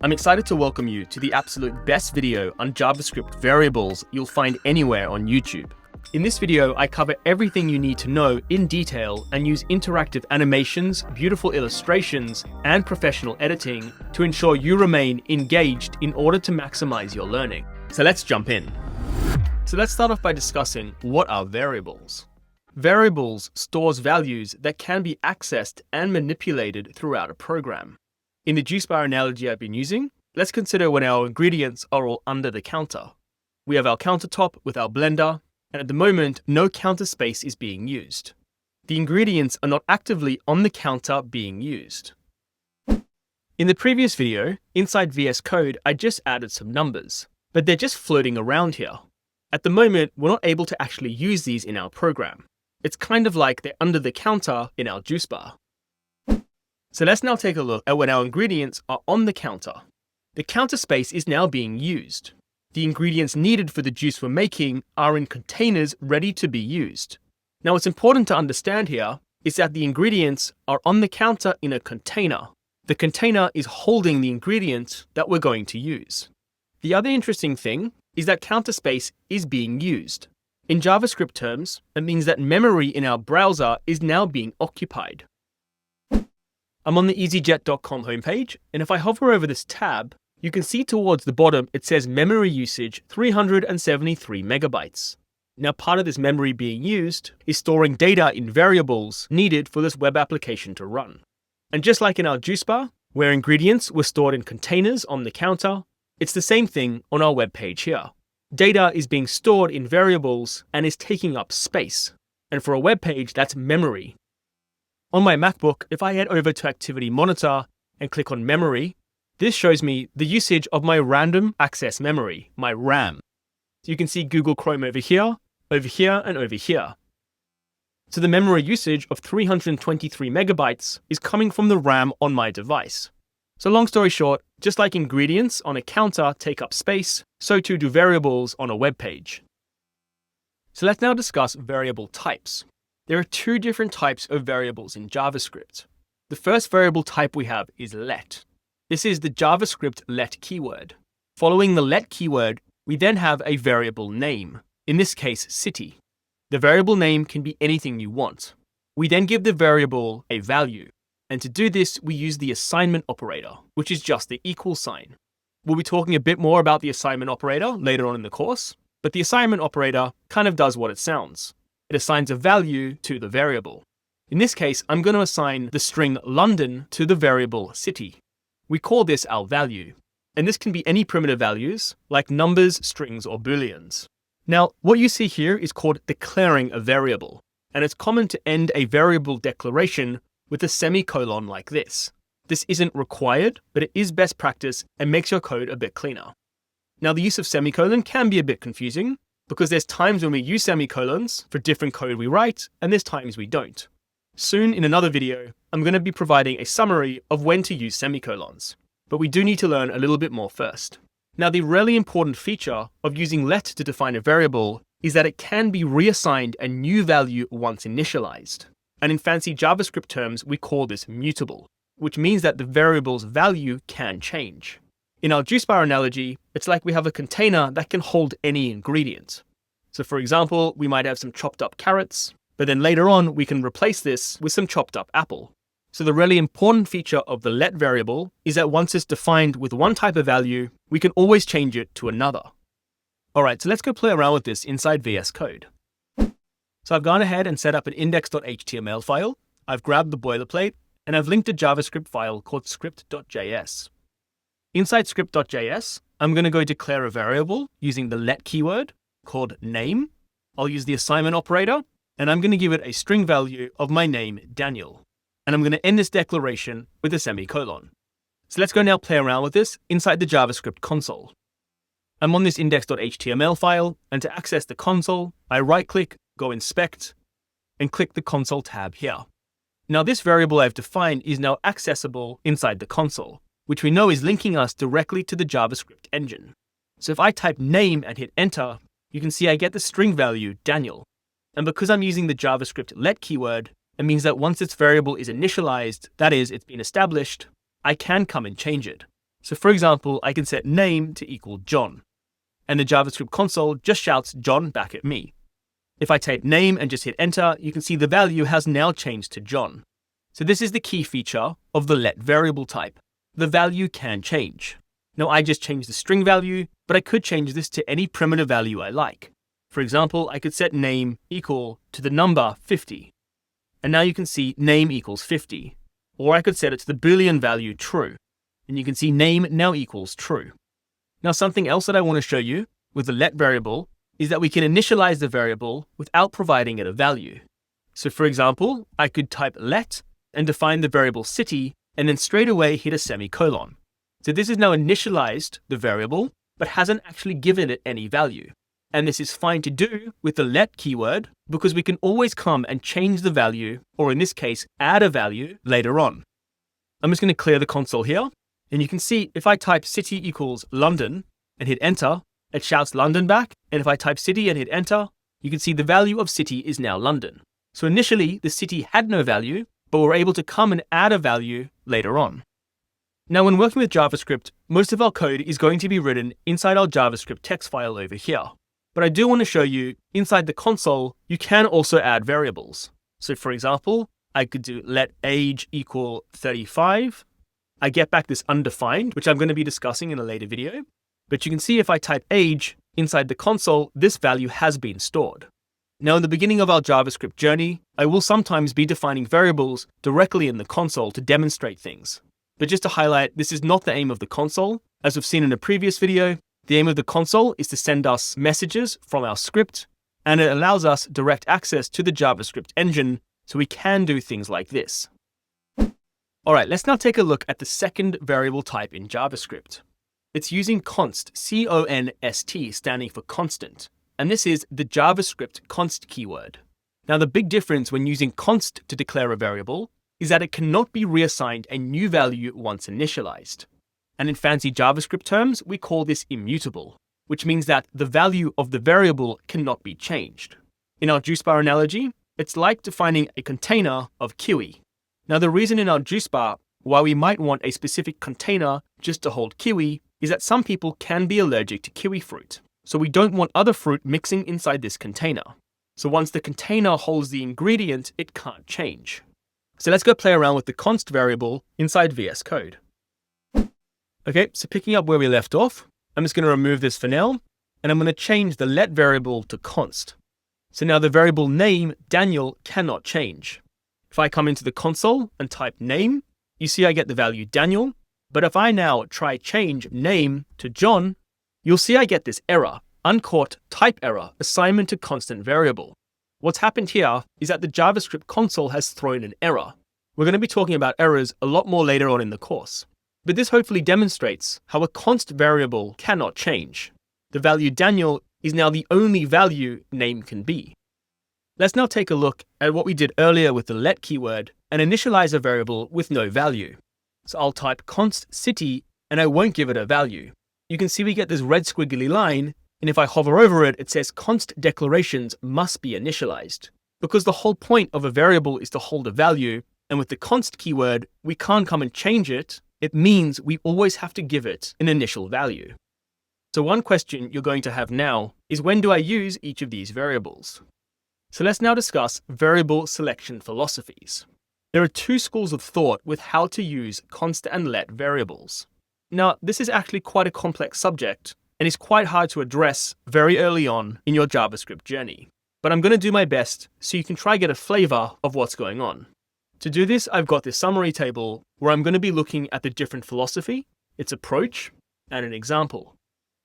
I'm excited to welcome you to the absolute best video on JavaScript variables you'll find anywhere on YouTube. In this video, I cover everything you need to know in detail and use interactive animations, beautiful illustrations, and professional editing to ensure you remain engaged in order to maximize your learning. So let's jump in. So let's start off by discussing what are variables. Variables stores values that can be accessed and manipulated throughout a program. In the juice bar analogy I've been using, let's consider when our ingredients are all under the counter. We have our countertop with our blender, and at the moment, no counter space is being used. The ingredients are not actively on the counter being used. In the previous video, inside VS Code, I just added some numbers, but they're just floating around here. At the moment, we're not able to actually use these in our program. It's kind of like they're under the counter in our juice bar. So let's now take a look at when our ingredients are on the counter. The counter space is now being used. The ingredients needed for the juice we're making are in containers ready to be used. Now what's important to understand here is that the ingredients are on the counter in a container. The container is holding the ingredient that we're going to use. The other interesting thing is that counter space is being used. In JavaScript terms, it means that memory in our browser is now being occupied. I'm on the EasyJet.com homepage, and if I hover over this tab, you can see towards the bottom it says memory usage 373 megabytes. Now part of this memory being used is storing data in variables needed for this web application to run. And just like in our juice bar, where ingredients were stored in containers on the counter, it's the same thing on our web page here. Data is being stored in variables and is taking up space. And for a web page, that's memory. On my MacBook, if I head over to Activity Monitor and click on Memory, this shows me the usage of my random access memory, my RAM. So you can see Google Chrome over here, and over here. So the memory usage of 323 megabytes is coming from the RAM on my device. So long story short, just like ingredients on a counter take up space, so too do variables on a web page. So let's now discuss variable types. There are two different types of variables in JavaScript. The first variable type we have is let. This is the JavaScript let keyword. Following the let keyword, we then have a variable name, in this case city. The variable name can be anything you want. We then give the variable a value. And to do this, we use the assignment operator, which is just the equal sign. We'll be talking a bit more about the assignment operator later on in the course, but the assignment operator kind of does what it sounds. It assigns a value to the variable. In this case, I'm going to assign the string London to the variable city. We call this our value. And this can be any primitive values, like numbers, strings, or booleans. Now, what you see here is called declaring a variable. And it's common to end a variable declaration with a semicolon like this. This isn't required, but it is best practice and makes your code a bit cleaner. Now, the use of semicolon can be a bit confusing, because there's times when we use semicolons for different code we write, and there's times we don't. Soon, in another video, I'm going to be providing a summary of when to use semicolons, but we do need to learn a little bit more first. Now, the really important feature of using let to define a variable is that it can be reassigned a new value once initialized. And in fancy JavaScript terms, we call this mutable, which means that the variable's value can change. In our juice bar analogy, it's like we have a container that can hold any ingredient. So for example, we might have some chopped up carrots, but then later on we can replace this with some chopped up apple. So the really important feature of the let variable is that once it's defined with one type of value, we can always change it to another. Alright, so let's go play around with this inside VS Code. So I've gone ahead and set up an index.html file, I've grabbed the boilerplate, and I've linked a JavaScript file called script.js. Inside script.js, I'm going to go declare a variable using the let keyword called name. I'll use the assignment operator, and I'm going to give it a string value of my name, Daniel. And I'm going to end this declaration with a semicolon. So let's go now play around with this inside the JavaScript console. I'm on this index.html file, and to access the console, I right-click, go inspect, and click the console tab here. Now this variable I've defined is now accessible inside the console, which we know is linking us directly to the JavaScript engine. So if I type name and hit enter, you can see I get the string value Daniel. And because I'm using the JavaScript let keyword, it means that once its variable is initialized, that is, it's been established, I can come and change it. So for example, I can set name to equal John, and the JavaScript console just shouts John back at me. If I type name and just hit enter, you can see the value has now changed to John. So this is the key feature of the let variable type. The value can change. Now I just changed the string value, but I could change this to any primitive value I like. For example, I could set name equal to the number 50. And now you can see name equals 50. Or I could set it to the Boolean value true. And you can see name now equals true. Now something else that I want to show you with the let variable is that we can initialize the variable without providing it a value. So for example, I could type let and define the variable city and then straight away hit a semicolon. So this has now initialized the variable, but hasn't actually given it any value. And this is fine to do with the let keyword because we can always come and change the value, or in this case, add a value later on. I'm just going to clear the console here. And you can see if I type city equals London and hit enter, it shouts London back. And if I type city and hit enter, you can see the value of city is now London. So initially the city had no value, but we're able to come and add a value later on. Now when working with JavaScript, most of our code is going to be written inside our JavaScript text file over here. But I do want to show you inside the console, you can also add variables. So for example, I could do let age equal 35. I get back this undefined, which I'm going to be discussing in a later video. But you can see if I type age inside the console, this value has been stored. Now in the beginning of our JavaScript journey, I will sometimes be defining variables directly in the console to demonstrate things. But just to highlight, this is not the aim of the console. As we've seen in a previous video, the aim of the console is to send us messages from our script, and it allows us direct access to the JavaScript engine so we can do things like this. All right, let's now take a look at the second variable type in JavaScript. It's using const, C-O-N-S-T, standing for constant. And this is the JavaScript const keyword. Now the big difference when using const to declare a variable is that it cannot be reassigned a new value once initialized. And in fancy JavaScript terms, we call this immutable, which means that the value of the variable cannot be changed. In our juice bar analogy, it's like defining a container of kiwi. Now the reason in our juice bar why we might want a specific container just to hold kiwi is that some people can be allergic to kiwi fruit. So we don't want other fruit mixing inside this container. So once the container holds the ingredient, it can't change. So let's go play around with the const variable inside VS Code. Okay, so picking up where we left off, I'm just going to remove this for now, and I'm going to change the let variable to const. So now the variable name, Daniel, cannot change. If I come into the console and type name, you see I get the value Daniel, but if I now try change name to John, you'll see I get this error, uncaught type error, assignment to constant variable. What's happened here is that the JavaScript console has thrown an error. We're going to be talking about errors a lot more later on in the course. But this hopefully demonstrates how a const variable cannot change. The value Daniel is now the only value name can be. Let's now take a look at what we did earlier with the let keyword and initialize a variable with no value. So I'll type const city and I won't give it a value. You can see we get this red squiggly line, and if I hover over it, it says const declarations must be initialized. Because the whole point of a variable is to hold a value, and with the const keyword, we can't come and change it. It means we always have to give it an initial value. So one question you're going to have now is, when do I use each of these variables? So let's now discuss variable selection philosophies. There are two schools of thought with how to use const and let variables. Now, this is actually quite a complex subject and is quite hard to address very early on in your JavaScript journey. But I'm going to do my best so you can try get a flavor of what's going on. To do this, I've got this summary table where I'm going to be looking at the different philosophy, its approach, and an example.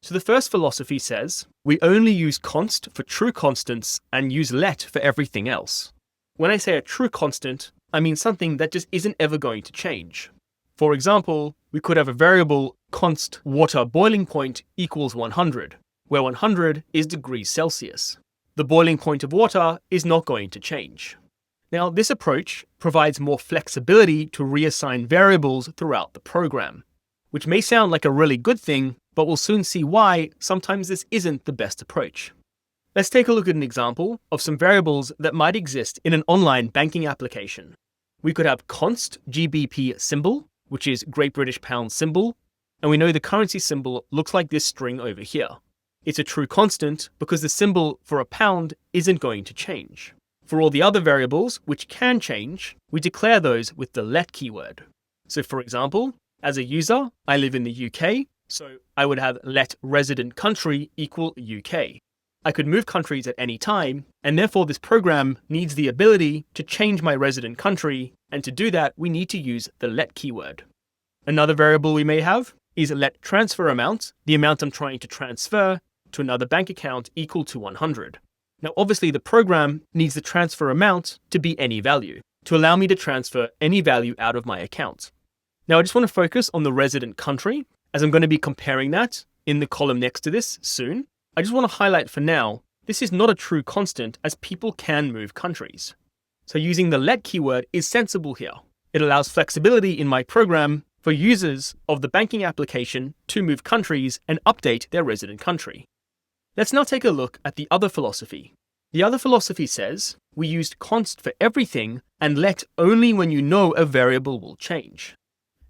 So the first philosophy says, we only use const for true constants and use let for everything else. When I say a true constant, I mean something that just isn't ever going to change. For example, we could have a variable const water boiling point equals 100, where 100 is degrees Celsius. The boiling point of water is not going to change. Now, this approach provides more flexibility to reassign variables throughout the program, which may sound like a really good thing, but we'll soon see why sometimes this isn't the best approach. Let's take a look at an example of some variables that might exist in an online banking application. We could have const GBP symbol, which is Great British Pound symbol, and we know the currency symbol looks like this string over here. It's a true constant because the symbol for a pound isn't going to change. For all the other variables, which can change, we declare those with the let keyword. So for example, as a user, I live in the UK, so I would have let resident country equal UK. I could move countries at any time, and therefore this program needs the ability to change my resident country, and to do that, we need to use the let keyword. Another variable we may have is let transfer amount, the amount I'm trying to transfer to another bank account equal to 100. Now, obviously the program needs the transfer amount to be any value, to allow me to transfer any value out of my account. Now, I just want to focus on the resident country, as I'm going to be comparing that in the column next to this soon. I just want to highlight for now, this is not a true constant as people can move countries. So using the let keyword is sensible here. It allows flexibility in my program for users of the banking application to move countries and update their resident country. Let's now take a look at the other philosophy. The other philosophy says we used const for everything and let only when you know a variable will change.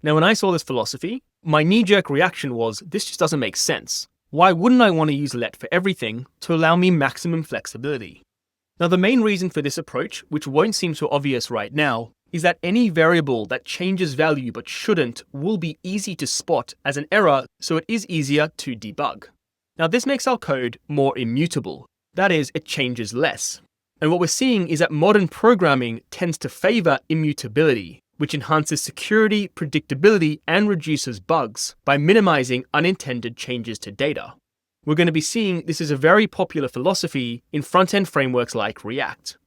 Now, when I saw this philosophy, my knee-jerk reaction was, this just doesn't make sense. Why wouldn't I want to use let for everything to allow me maximum flexibility? Now, the main reason for this approach, which won't seem so obvious right now, is that any variable that changes value but shouldn't will be easy to spot as an error, so it is easier to debug. Now, this makes our code more immutable. That is, it changes less. And what we're seeing is that modern programming tends to favor immutability, which enhances security, predictability, and reduces bugs by minimizing unintended changes to data. We're going to be seeing this is a very popular philosophy in front-end frameworks like React.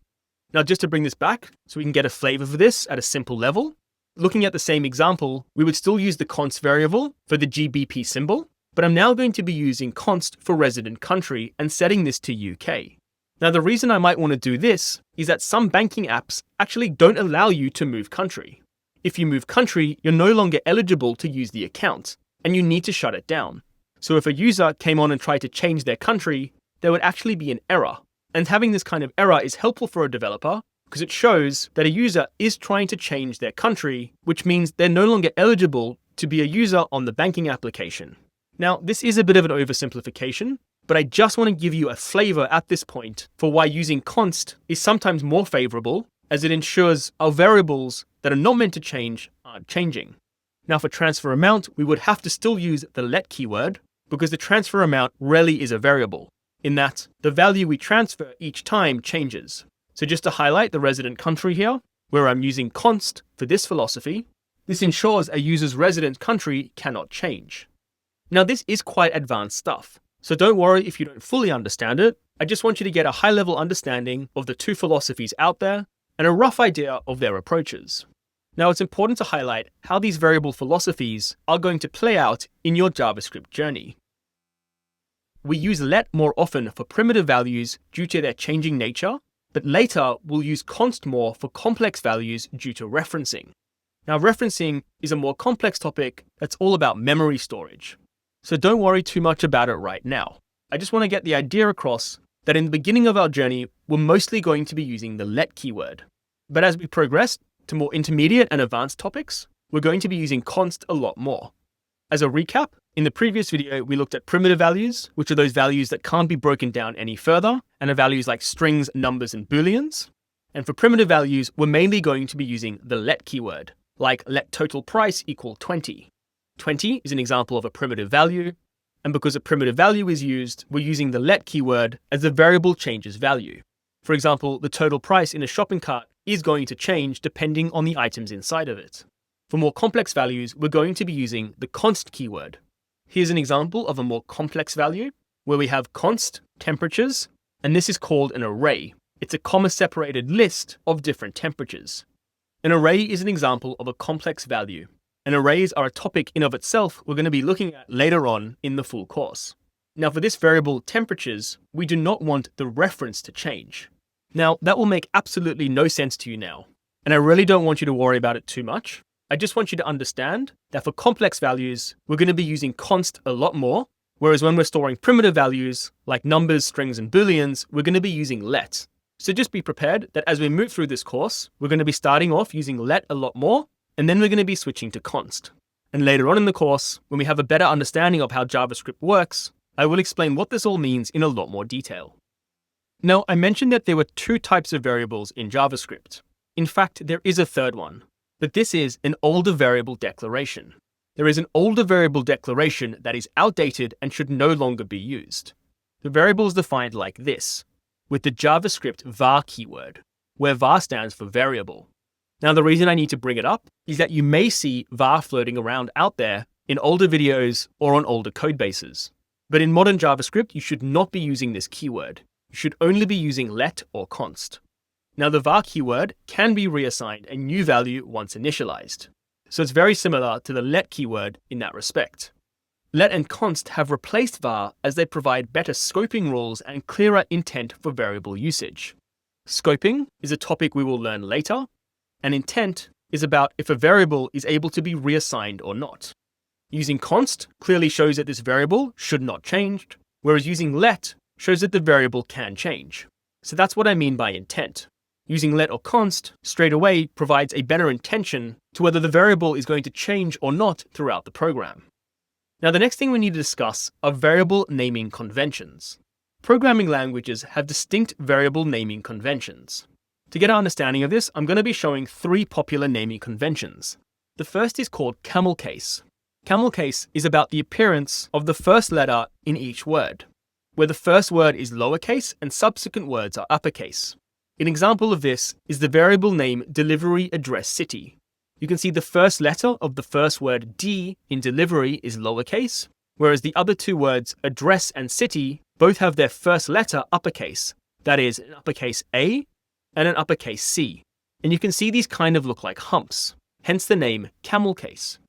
Now, just to bring this back so we can get a flavor for this at a simple level, looking at the same example, we would still use the const variable for the GBP symbol, but I'm now going to be using const for resident country and setting this to UK. Now, the reason I might want to do this is that some banking apps actually don't allow you to move country. If you move country, you're no longer eligible to use the account, and you need to shut it down. So if a user came on and tried to change their country, there would actually be an error. And having this kind of error is helpful for a developer because it shows that a user is trying to change their country, which means they're no longer eligible to be a user on the banking application. Now, this is a bit of an oversimplification, but I just want to give you a flavor at this point for why using const is sometimes more favorable, as it ensures our variables that are not meant to change aren't changing. Now, for transfer amount, we would have to still use the let keyword because the transfer amount rarely is a variable, in that the value we transfer each time changes. So just to highlight the resident country here, where I'm using const for this philosophy, this ensures a user's resident country cannot change. Now, this is quite advanced stuff, so don't worry if you don't fully understand it. I just want you to get a high-level understanding of the two philosophies out there and a rough idea of their approaches. Now, it's important to highlight how these variable philosophies are going to play out in your JavaScript journey. We use let more often for primitive values due to their changing nature, but later we'll use const more for complex values due to referencing. Now, referencing is a more complex topic that's all about memory storage. So don't worry too much about it right now. I just want to get the idea across that in the beginning of our journey, we're mostly going to be using the let keyword. But as we progress to more intermediate and advanced topics, we're going to be using const a lot more. As a recap, in the previous video, we looked at primitive values, which are those values that can't be broken down any further, and are values like strings, numbers, and booleans. And for primitive values, we're mainly going to be using the let keyword, like let total price equal 20. 20 is an example of a primitive value, and because a primitive value is used, we're using the let keyword as the variable changes value. For example, the total price in a shopping cart is going to change depending on the items inside of it. For more complex values, we're going to be using the const keyword. Here's an example of a more complex value, where we have const temperatures, and this is called an array. It's a comma-separated list of different temperatures. An array is an example of a complex value. And arrays are a topic in of itself we're going to be looking at later on in the full course. Now, for this variable temperatures, we do not want the reference to change. Now, that will make absolutely no sense to you now, and I really don't want you to worry about it too much. I just want you to understand that for complex values, we're going to be using const a lot more, whereas when we're storing primitive values like numbers, strings, and booleans, we're going to be using let. So just be prepared that as we move through this course, we're going to be starting off using let a lot more, and then we're going to be switching to const. And later on in the course, when we have a better understanding of how JavaScript works, I will explain what this all means in a lot more detail. Now, I mentioned that there were two types of variables in JavaScript. In fact, there is a third one, but this is an older variable declaration. There is an older variable declaration that is outdated and should no longer be used. The variable is defined like this, with the JavaScript var keyword, where var stands for variable. Now, the reason I need to bring it up is that you may see var floating around out there in older videos or on older code bases. But in modern JavaScript, you should not be using this keyword. You should only be using let or const. Now, the var keyword can be reassigned a new value once initialized. So it's very similar to the let keyword in that respect. Let and const have replaced var as they provide better scoping rules and clearer intent for variable usage. Scoping is a topic we will learn later, and intent is about if a variable is able to be reassigned or not. Using const clearly shows that this variable should not change, whereas using let shows that the variable can change. So that's what I mean by intent. Using let or const straight away provides a better intention to whether the variable is going to change or not throughout the program. Now, the next thing we need to discuss are variable naming conventions. Programming languages have distinct variable naming conventions. To get an understanding of this, I'm going to be showing three popular naming conventions. The first is called camel case. Camel case is about the appearance of the first letter in each word, where the first word is lowercase and subsequent words are uppercase. An example of this is the variable name delivery address city. You can see the first letter of the first word D in delivery is lowercase, whereas the other two words address and city both have their first letter uppercase, that is an uppercase A and an uppercase C. And you can see these kind of look like humps, hence the name camel case.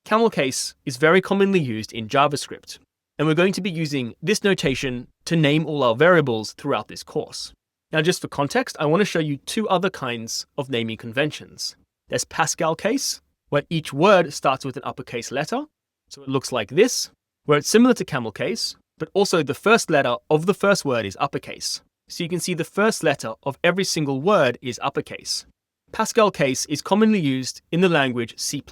Camel case is very commonly used in JavaScript, and we're going to be using this notation to name all our variables throughout this course. Now, just for context, I want to show you two other kinds of naming conventions. There's Pascal case, where each word starts with an uppercase letter. So it looks like this, where it's similar to camel case, but also the first letter of the first word is uppercase. So you can see the first letter of every single word is uppercase. Pascal case is commonly used in the language C++.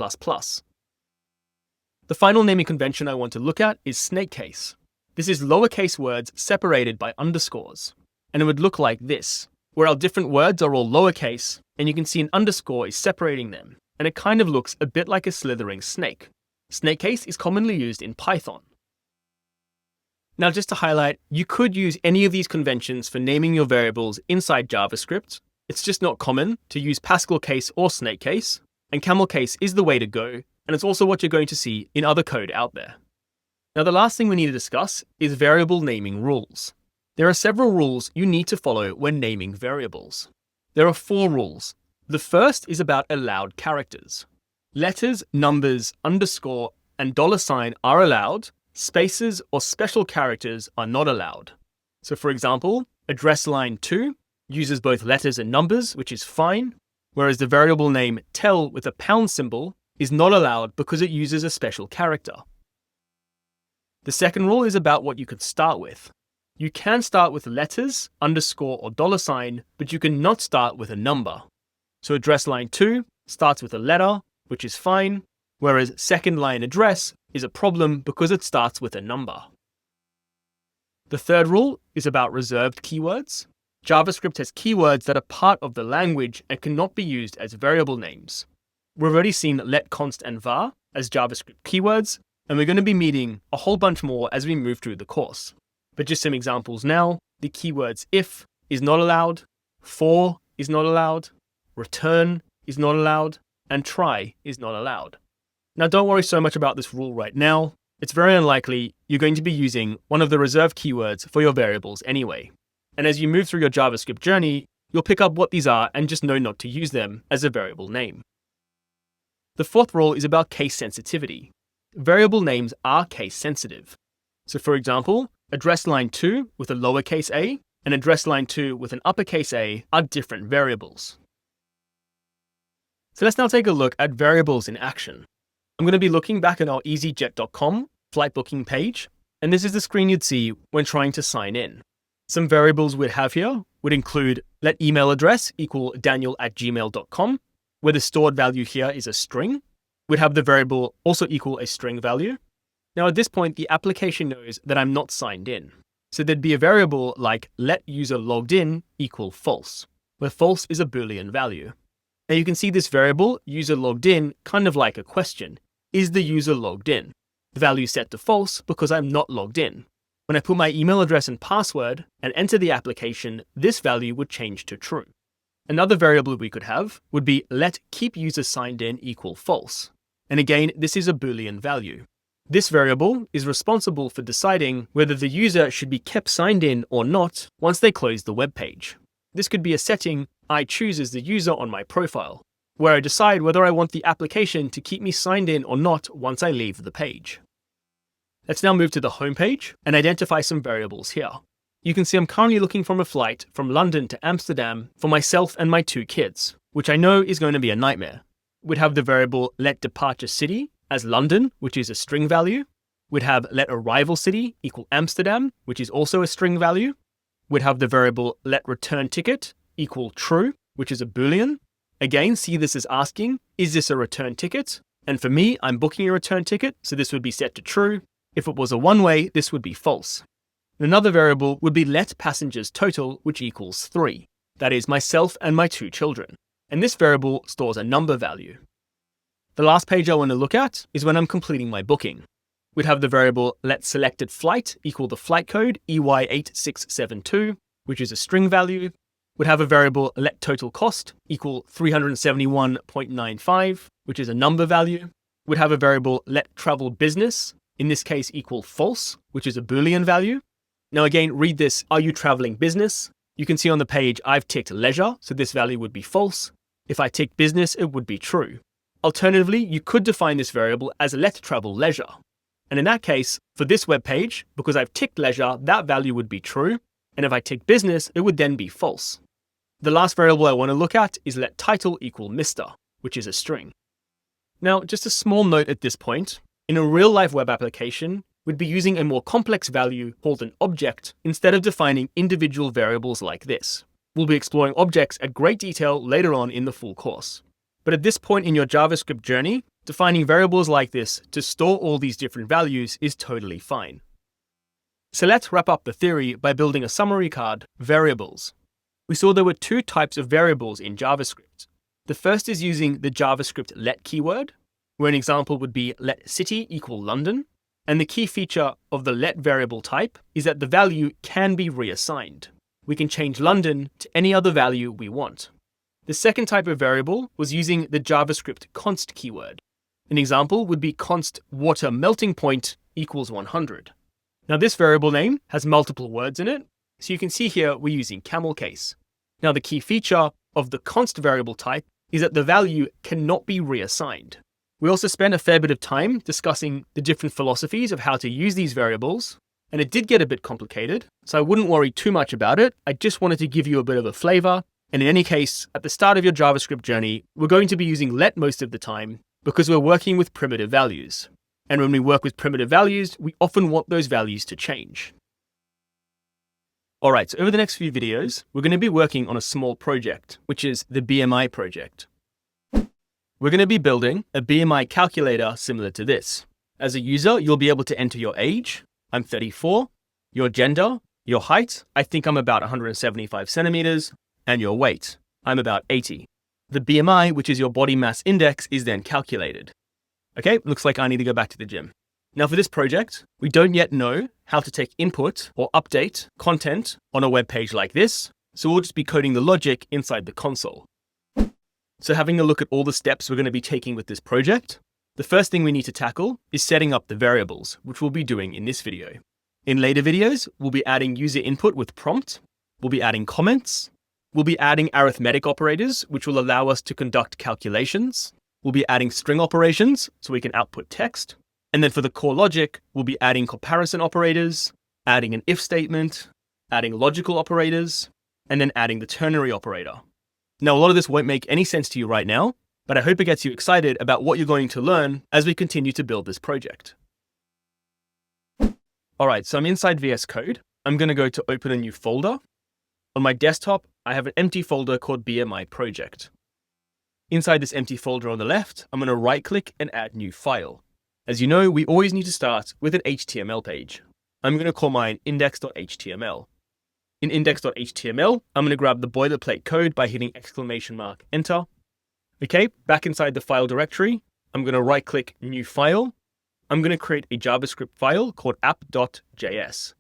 The final naming convention I want to look at is snake case. This is lowercase words separated by underscores. And it would look like this, where our different words are all lowercase, and you can see an underscore is separating them, and it kind of looks a bit like a slithering snake. Snake case is commonly used in Python. Now, just to highlight, you could use any of these conventions for naming your variables inside JavaScript. It's just not common to use Pascal case or snake case, and camel case is the way to go, and it's also what you're going to see in other code out there. Now, the last thing we need to discuss is variable naming rules. There are several rules you need to follow when naming variables. There are 4 rules. The first is about allowed characters. Letters, numbers, underscore, and $sign are allowed. Spaces or special characters are not allowed. So for example, address line 2 uses both letters and numbers, which is fine, whereas the variable name tel with a pound symbol is not allowed because it uses a special character. The second rule is about what you could start with. You can start with letters, underscore, or $sign, but you cannot start with a number. So address line 2 starts with a letter, which is fine, whereas second line address is a problem because it starts with a number. The third rule is about reserved keywords. JavaScript has keywords that are part of the language and cannot be used as variable names. We've already seen let, const, and var as JavaScript keywords, and we're going to be meeting a whole bunch more as we move through the course. But just some examples now, the keywords if is not allowed, for is not allowed, return is not allowed, and try is not allowed. Now, don't worry so much about this rule right now. It's very unlikely you're going to be using one of the reserved keywords for your variables anyway. And as you move through your JavaScript journey, you'll pick up what these are and just know not to use them as a variable name. The fourth rule is about case sensitivity. Variable names are case sensitive. So for example, address line 2 with a lowercase a and address line 2 with an uppercase a are different variables. So let's now take a look at variables in action. I'm going to be looking back at our easyjet.com flight booking page, and this is the screen you'd see when trying to sign in. Some variables we'd have here would include let email address equal daniel@gmail.com, where the stored value here is a string. we'd have the variable also equal a string value. Now at this point, the application knows that I'm not signed in. So there'd be a variable like let user logged in equal false, where false is a Boolean value. Now you can see this variable user logged in kind of like a question. Is the user logged in? The value is set to false because I'm not logged in. When I put my email address and password and enter the application, this value would change to true. Another variable we could have would be let keep user signed in equal false. And again, this is a Boolean value. This variable is responsible for deciding whether the user should be kept signed in or not once they close the web page. This could be a setting I choose as the user on my profile, where I decide whether I want the application to keep me signed in or not once I leave the page. Let's now move to the home page and identify some variables here. You can see I'm currently looking for a flight from London to Amsterdam for myself and my 2 kids, which I know is going to be a nightmare. We'd have the variable let departure city as London, which is a string value. We'd have let arrival city equal Amsterdam, which is also a string value. We'd have the variable let return ticket equal true, which is a Boolean. Again, see this as asking, is this a return ticket? And for me, I'm booking a return ticket, so this would be set to true. If it was a one-way, this would be false. Another variable would be let passengers total, which equals 3. That is myself and my 2 children. And this variable stores a number value. The last page I want to look at is when I'm completing my booking. We'd have the variable let selected flight equal the flight code EY8672, which is a string value. We'd have a variable let total cost equal 371.95, which is a number value. We'd have a variable let travel business, in this case equal false, which is a Boolean value. Now again, read this, are you traveling business? You can see on the page I've ticked leisure, so this value would be false. If I tick business, it would be true. Alternatively, you could define this variable as let travel leisure. And in that case, for this web page, because I've ticked leisure, that value would be true. And if I tick business, it would then be false. The last variable I want to look at is let title equal Mr., which is a string. Now, just a small note at this point. In a real-life web application, we'd be using a more complex value called an object instead of defining individual variables like this. We'll be exploring objects at great detail later on in the full course. But at this point in your JavaScript journey, defining variables like this to store all these different values is totally fine. So let's wrap up the theory by building a summary card, variables. We saw there were 2 types of variables in JavaScript. The first is using the JavaScript let keyword, where an example would be let city equal London. And the key feature of the let variable type is that the value can be reassigned. We can change London to any other value we want. The second type of variable was using the JavaScript const keyword. An example would be const water melting point equals 100. Now this variable name has multiple words in it, so you can see here we're using camel case. Now the key feature of the const variable type is that the value cannot be reassigned. We also spent a fair bit of time discussing the different philosophies of how to use these variables, and it did get a bit complicated, so I wouldn't worry too much about it. I just wanted to give you a bit of a flavor, and in any case, at the start of your JavaScript journey, we're going to be using let most of the time because we're working with primitive values. And when we work with primitive values, we often want those values to change. Alright, so over the next few videos, we're going to be working on a small project, which is the BMI project. We're going to be building a BMI calculator similar to this. As a user, you'll be able to enter your age, I'm 34, your gender, your height, I think I'm about 175 centimeters, and your weight, I'm about 80. The BMI, which is your body mass index, is then calculated. Okay, looks like I need to go back to the gym. Now for this project, we don't yet know how to take input or update content on a web page like this, so we'll just be coding the logic inside the console. So having a look at all the steps we're going to be taking with this project, the first thing we need to tackle is setting up the variables, which we'll be doing in this video. In later videos, we'll be adding user input with prompt, we'll be adding comments, we'll be adding arithmetic operators, which will allow us to conduct calculations, we'll be adding string operations, so we can output text, and then for the core logic, we'll be adding comparison operators, adding an if statement, adding logical operators, and then adding the ternary operator. Now, a lot of this won't make any sense to you right now, but I hope it gets you excited about what you're going to learn as we continue to build this project. All right, so I'm inside VS Code. I'm going to go to open a new folder. On my desktop, I have an empty folder called BMI project. Inside this empty folder on the left, I'm going to right-click and add new file. As you know, we always need to start with an HTML page. I'm going to call mine index.html. In index.html, I'm going to grab the boilerplate code by hitting ! enter. Okay, back inside the file directory, I'm going to right-click new file. I'm going to create a JavaScript file called app.js.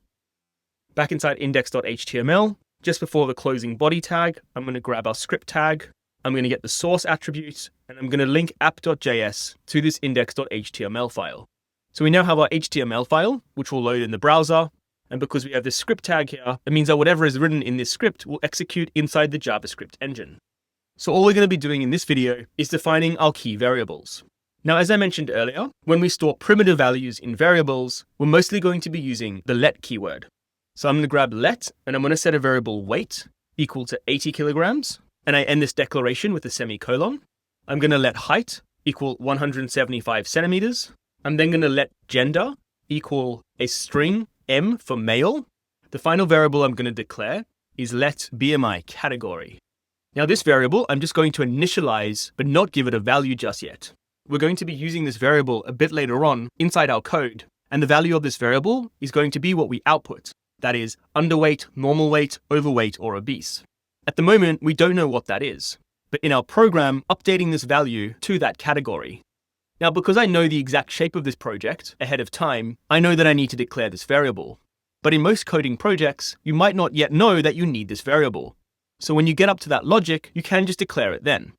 Back inside index.html, just before the closing body tag, I'm going to grab our script tag. I'm going to get the source attribute, and I'm going to link app.js to this index.html file. So we now have our HTML file, which will load in the browser. And because we have this script tag here, it means that whatever is written in this script will execute inside the JavaScript engine. So all we're going to be doing in this video is defining our key variables. Now, as I mentioned earlier, when we store primitive values in variables, we're mostly going to be using the let keyword. So I'm going to grab let, and I'm going to set a variable weight equal to 80 kilograms. And I end this declaration with a semicolon. I'm going to let height equal 175 centimeters. I'm then going to let gender equal a string M for male. The final variable I'm going to declare is let BMI category. Now this variable, I'm just going to initialize, but not give it a value just yet. We're going to be using this variable a bit later on inside our code. And the value of this variable is going to be what we output. That is underweight, normal weight, overweight, or obese. At the moment, we don't know what that is, but in our program, updating this value to that category. Now, because I know the exact shape of this project ahead of time, I know that I need to declare this variable. But in most coding projects, you might not yet know that you need this variable. So when you get up to that logic, you can just declare it then.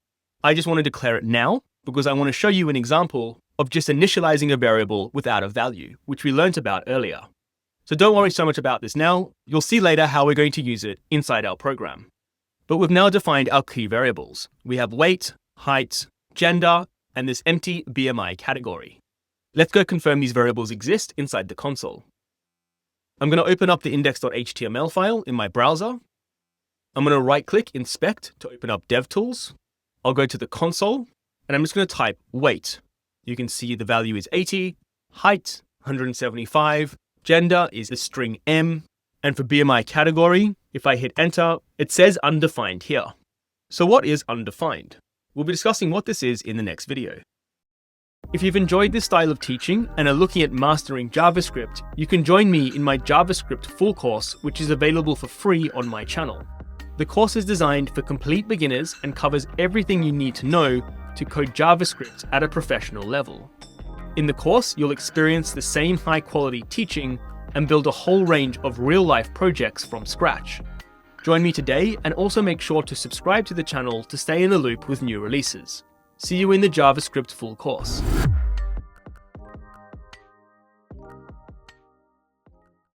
I just want to declare it now because I want to show you an example of just initializing a variable without a value, which we learned about earlier. So don't worry so much about this now. You'll see later how we're going to use it inside our program. But we've now defined our key variables. We have weight, height, gender, and this empty BMI category. Let's go confirm these variables exist inside the console. I'm going to open up the index.html file in my browser. I'm going to right-click Inspect to open up DevTools. I'll go to the console, and I'm just going to type weight. You can see the value is 80, height 175, gender is the string M, and for BMI category, if I hit enter, it says undefined here. So what is undefined? We'll be discussing what this is in the next video. If you've enjoyed this style of teaching and are looking at mastering JavaScript, you can join me in my JavaScript full course, which is available for free on my channel. The course is designed for complete beginners and covers everything you need to know to code JavaScript at a professional level. In the course, you'll experience the same high-quality teaching and build a whole range of real-life projects from scratch. Join me today and also make sure to subscribe to the channel to stay in the loop with new releases. See you in the JavaScript full course.